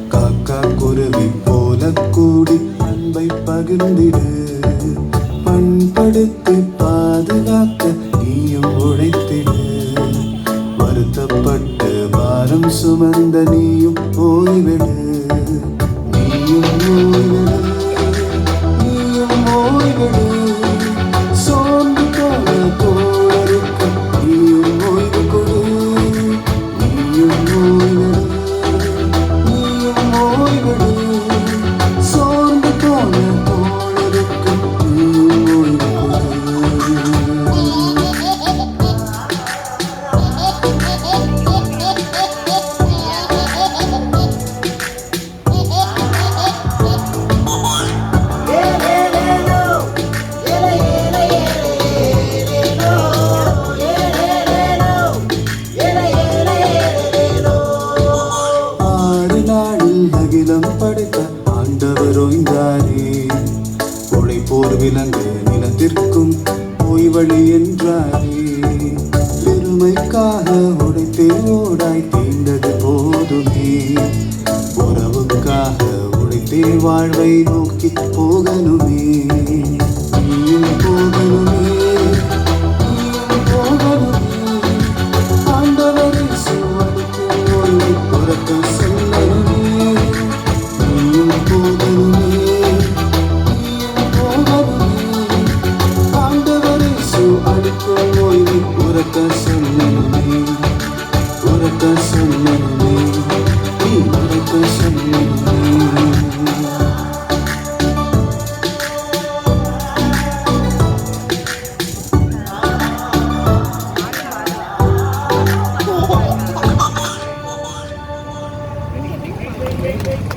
காக்கா குருவி போல கூடி அன்பை பகிர்ந்திடு. பண்படுத்தி பாதுகாக்க நீயும் உழைத்திடு. வருத்தப்பட்டு பாரம் சுமந்த நீயும் ஓய்விடு. நீயும் ஓய்விடு. நீயும் ஓய்விடு. சோர்ந்து போன தோழருக்கு நீயும் ஓய்வு கொடு. நீயும் ஓய்விடு. நீயும் ஓய்விடு. சோர்ந்து போன தோழருக்கு நீயும் ஓய்வு கொடு. அகிலம் படைத்த ஆண்டவர் ஓய்ந்தாரே. உழைப்போர் விலங்கு நிலத்திற்கும் ஓய்வழி என்றாரே. பெருமைக்காக உழைத்தே ஓடாய் தீண்டது போதுமே. உறவுக்காக உழைத்தே வாழ்வை நோக்கி போகணுமே. நீயும் போகணுமே. நீயும் போகணுமே. ஆண்டவரை சுவடுக்கு ஓய்வை புறக்க சொல்லணுமே. நீயும் போகணுமே. நீயும் போகணுமே. ஆண்டவரை சுவடுக்கு ஓய்வை புறக்க சொல்லணுமே. புறக்க சொல்லணுமே. நீ புறக்க சொல்லணுமே. Wait.